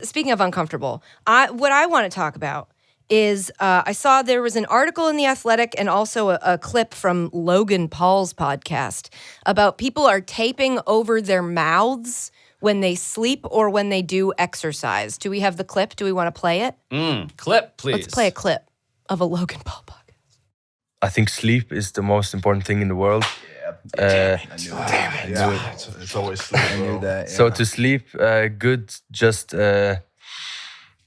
Speaking of uncomfortable, what I want to talk about is I saw there was an article in The Athletic and also a clip from Logan Paul's podcast about people are taping over their mouths when they sleep or when they do exercise. Do we have the clip? Do we want to play it? Clip, please. Let's play a clip of a Logan Paul podcast. I think sleep is the most important thing in the world. I knew it. It's always sleep. I knew that. So to sleep good, just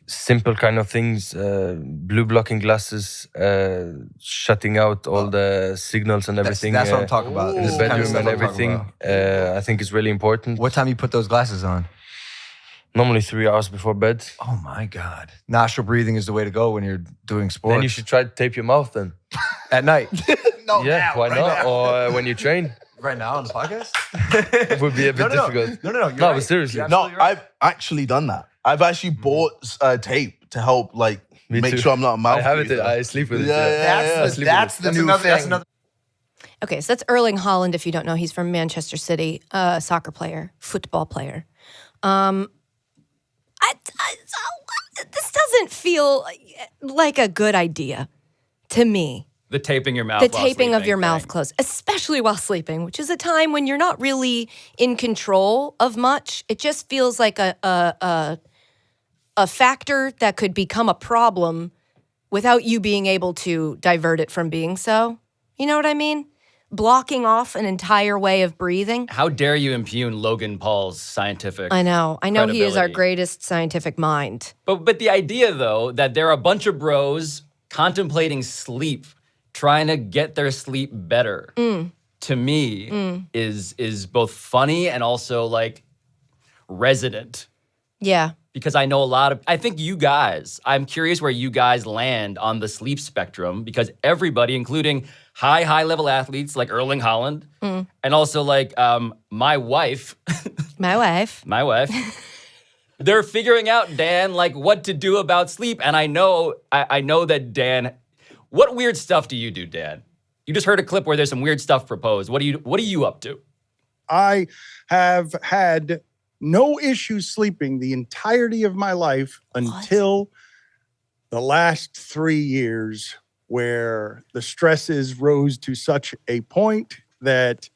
simple kind of things, blue blocking glasses, shutting out all the signals and everything. That's what I'm talking about. In the bedroom and everything. I think is really important. What time you put those glasses on? Normally 3 hours before bed. Oh my God. Nostril breathing is the way to go when you're doing sports. Then you should try to tape your mouth then. At night. No, yeah, why not? Or when you train. Right now on the podcast? It would be a bit difficult. No. No, but seriously. No, I've actually done that. I've actually bought tape to help make sure I'm not a mouth. I have it. I sleep with it. That's the new thing. Okay, so that's Erling Haaland. If you don't know, he's from Manchester City, soccer player, football player. This doesn't feel like a good idea to me. The taping your mouth. The taping of your mouth closed, especially while sleeping, which is a time when you're not really in control of much. It just feels like a factor that could become a problem without you being able to divert it from being so. You know what I mean? Blocking off an entire way of breathing. How dare you impugn Logan Paul's scientific I know he is our credibility. greatest scientific mind. But the idea, though, that there are a bunch of bros contemplating sleep, trying to get their sleep better, to me is both funny and also like resonant. Yeah. Because I know I think you guys, I'm curious where you guys land on the sleep spectrum, because everybody, including high level athletes like Erling Haaland, and also like my wife, they're figuring out, Dan, like what to do about sleep. And I know that Dan, what weird stuff do you do, Dan? You just heard a clip where there's some weird stuff proposed. What are you up to? I have had no issues sleeping the entirety of my life until the last 3 years, where the stresses rose to such a point that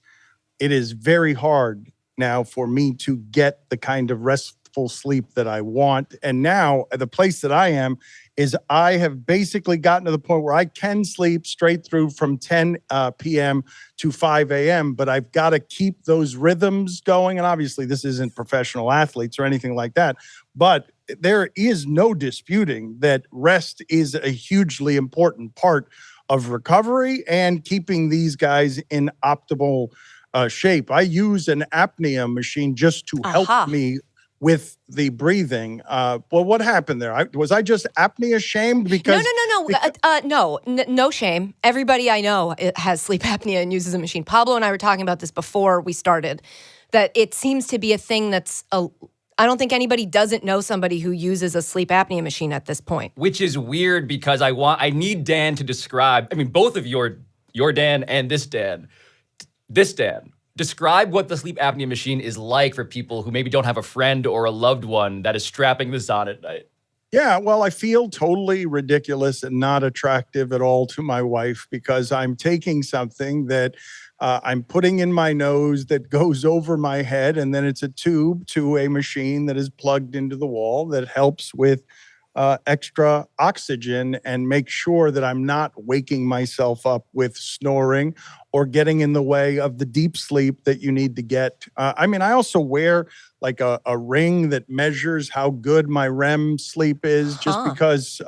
it is very hard now for me to get the kind of restful sleep that I want. And now the place that I am is I have basically gotten to the point where I can sleep straight through from 10 p.m. to 5 a.m., but I've got to keep those rhythms going. And obviously this isn't professional athletes or anything like that, but there is no disputing that rest is a hugely important part of recovery and keeping these guys in optimal shape. I use an apnea machine just to help me with the breathing. Well, what happened there? Was I just apnea shamed? Because no shame. Everybody I know has sleep apnea and uses a machine. Pablo and I were talking about this before we started, that it seems to be a thing that's I don't think anybody doesn't know somebody who uses a sleep apnea machine at this point. Which is weird, because I need Dan to describe, I mean, both of your Dan and this Dan. Describe what the sleep apnea machine is like for people who maybe don't have a friend or a loved one that is strapping this on at night. Yeah, well, I feel totally ridiculous and not attractive at all to my wife, because I'm taking something that I'm putting in my nose that goes over my head, and then it's a tube to a machine that is plugged into the wall that helps with extra oxygen and make sure that I'm not waking myself up with snoring or getting in the way of the deep sleep that you need to get. I also wear like a ring that measures how good my REM sleep is, just because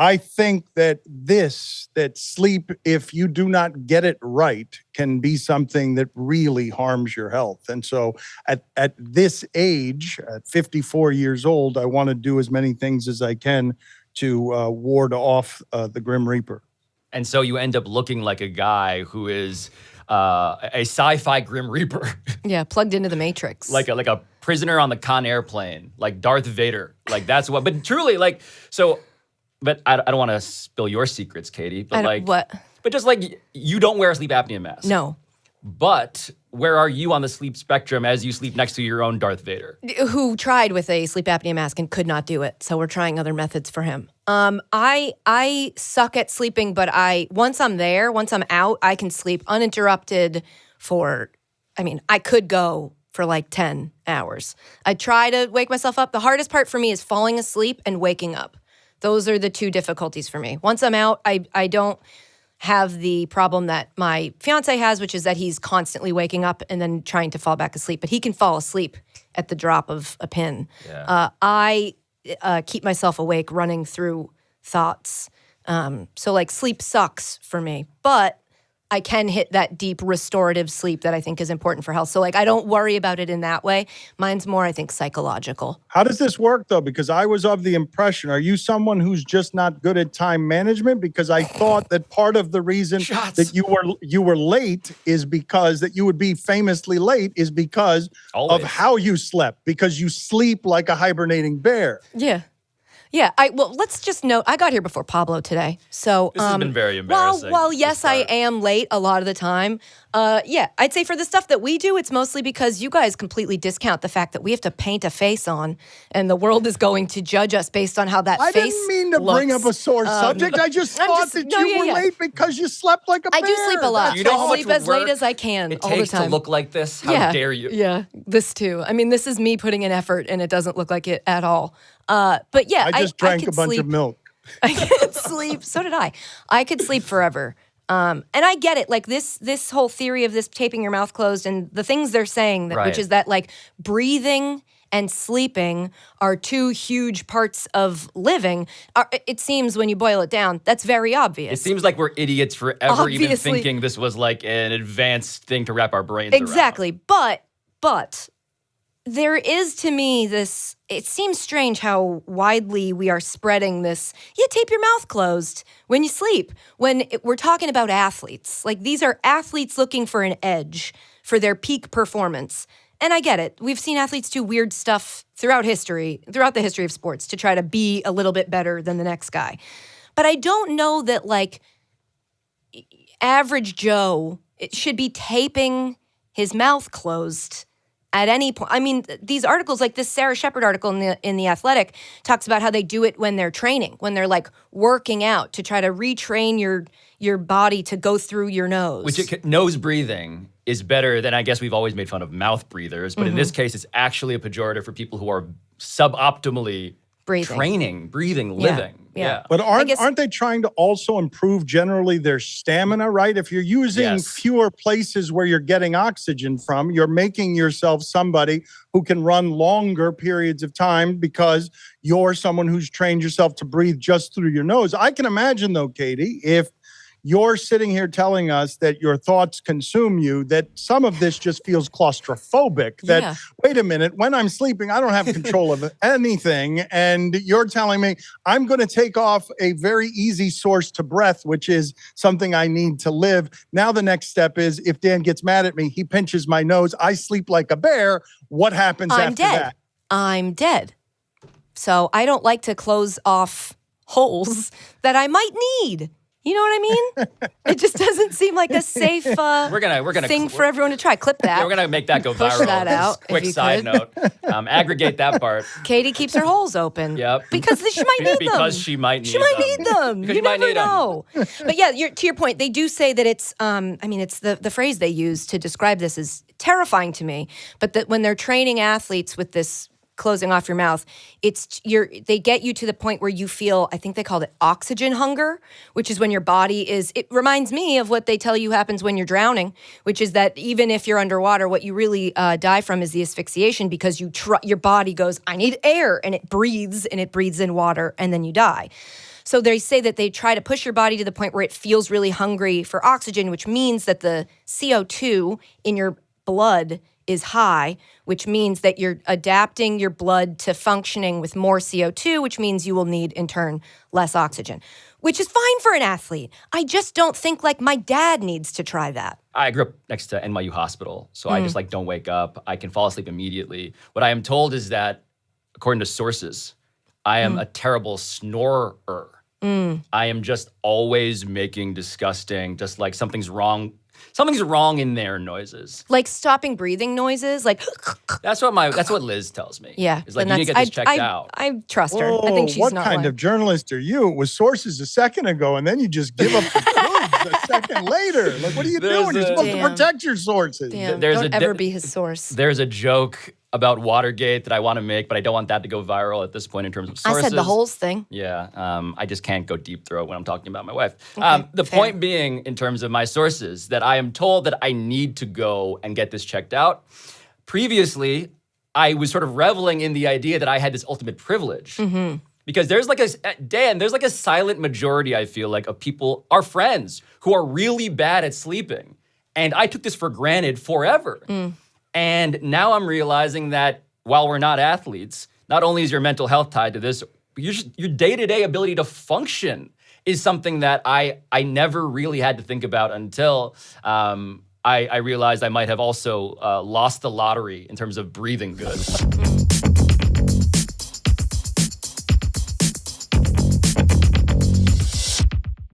I think that sleep, if you do not get it right, can be something that really harms your health. And so at this age, at 54 years old, I want to do as many things as I can to ward off the Grim Reaper. And so you end up looking like a guy who is a sci-fi Grim Reaper. Yeah, plugged into the Matrix. like a prisoner on the Con Air plane, like Darth Vader. Like that's what, but truly like, so... But I don't want to spill your secrets, Katie. But what? But just like you don't wear a sleep apnea mask. No. But where are you on the sleep spectrum as you sleep next to your own Darth Vader? Who tried with a sleep apnea mask and could not do it. So we're trying other methods for him. I suck at sleeping, but once I'm out, I can sleep uninterrupted I could go for like 10 hours. I try to wake myself up. The hardest part for me is falling asleep and waking up. Those are the two difficulties for me. Once I'm out, I don't have the problem that my fiance has, which is that he's constantly waking up and then trying to fall back asleep. But he can fall asleep at the drop of a pin. Yeah. I keep myself awake running through thoughts. So like sleep sucks for me, but I can hit that deep restorative sleep that I think is important for health. So like I don't worry about it in that way. Mine's more, I think, psychological. How does this work though? Because I was of the impression, are you someone who's just not good at time management? Because I thought that part of the reason that you were late is because that you would be famously late is because Always. of how you slept, because you sleep like a hibernating bear. Yeah. Yeah, let's just note, I got here before Pablo today. So This has been very embarrassing. While to yes, I start. am late a lot of the time. I'd say for the stuff that we do, it's mostly because you guys completely discount the fact that we have to paint a face on, and the world is going to judge us based on how that I face didn't mean to bring up looks. a sore subject. I just thought that you were late because you slept like a bear. I do sleep a lot. You know how I much sleep as late work as I can It all the takes time. to look like this? How dare you? Yeah, this too. I mean, this is me putting in effort, and it doesn't look like it at all. But yeah, I just drank could a bunch sleep. of milk. I could sleep. So did I. I could sleep forever. And I get it. Like this whole theory of this taping your mouth closed and the things they're saying, Right. which is that like breathing and sleeping are two huge parts of living. It seems when you boil it down, that's very obvious. It seems like we're idiots for ever even Obviously. thinking this was like an advanced thing to wrap our brains Exactly. But there is to me this, it seems strange how widely we are spreading this, tape your mouth closed when you sleep. We're talking about athletes. Like these are athletes looking for an edge for their peak performance. And I get it. We've seen athletes do weird stuff throughout the history of sports to try to be a little bit better than the next guy. But I don't know that like average Joe should be taping his mouth closed at any point. I mean, these articles, like this Sarah Shepard article in the Athletic, talks about how they do it when they're training, when they're like working out to try to retrain your body to go through your nose. Nose breathing is better than, I guess we've always made fun of mouth breathers, but in this case, it's actually a pejorative for people who are suboptimally breathing, living. Yeah. But guess- aren't they trying to also improve generally their stamina, right? If you're using Yes. fewer places where you're getting oxygen from, you're making yourself somebody who can run longer periods of time because you're someone who's trained yourself to breathe just through your nose. I can imagine though, Katie, if you're sitting here telling us that your thoughts consume you, that some of this just feels claustrophobic. That, Yeah. wait a minute, when I'm sleeping, I don't have control of anything. And you're telling me I'm going to take off a very easy source to breath, which is something I need to live. Now the next step is if Dan gets mad at me, he pinches my nose, I sleep like a bear. What happens I'm after dead. that? I'm dead. So I don't like to close off holes that I might need. You know what I mean? It just doesn't seem like a safe We're gonna thing for everyone to try. Clip that. Yeah, we're gonna make that go Push viral. that out, if Quick you side could. note. Aggregate that part. Katie keeps her holes open. Yep. Because she might need them. Because she might need She might them. need them. Because You you might never need 'em. know. But yeah, to your point, they do say that it's, it's the phrase they use to describe this is terrifying to me, but that when they're training athletes with this closing off your mouth, they get you to the point where you feel, I think they called it oxygen hunger, which is when your body it reminds me of what they tell you happens when you're drowning, which is that even if you're underwater, what you really die from is the asphyxiation because your body goes, I need air, and it breathes in water, and then you die. So they say that they try to push your body to the point where it feels really hungry for oxygen, which means that the CO2 in your blood is high, which means that you're adapting your blood to functioning with more CO2, which means you will need, in turn, less oxygen, which is fine for an athlete. I just don't think like my dad needs to try that. I grew up next to NYU Hospital, so I just don't wake up. I can fall asleep immediately. What I am told is that, according to sources, I am a terrible snorer. I am just always making disgusting, just like something's wrong. something's wrong in their noises. Like stopping breathing noises, like That's what Liz tells me. yeah. It's like then you need to get this checked out. I trust her. I think she's what not kind lying. of journalist are you? It was sources a second ago, and then you just give up the goods a second later. Like, what are you There's doing? You're a- supposed to Damn. protect your sources. Damn, There's don't a ever di- be his source. There's a joke about Watergate that I want to make, but I don't want that to go viral at this point in terms of sources. I said the holes thing. Yeah, I just can't go deep throat when I'm talking about my wife. Okay, The fair. point being, in terms of my sources, that I am told that I need to go and get this checked out. Previously, I was sort of reveling in the idea that I had this ultimate privilege. Mm-hmm. Because there's like there's like a silent majority, I feel like, of people, our friends, who are really bad at sleeping. And I took this for granted forever. And now I'm realizing that while we're not athletes, not only is your mental health tied to this, your day-to-day ability to function is something that I never really had to think about until I realized I might have also lost the lottery in terms of breathing good.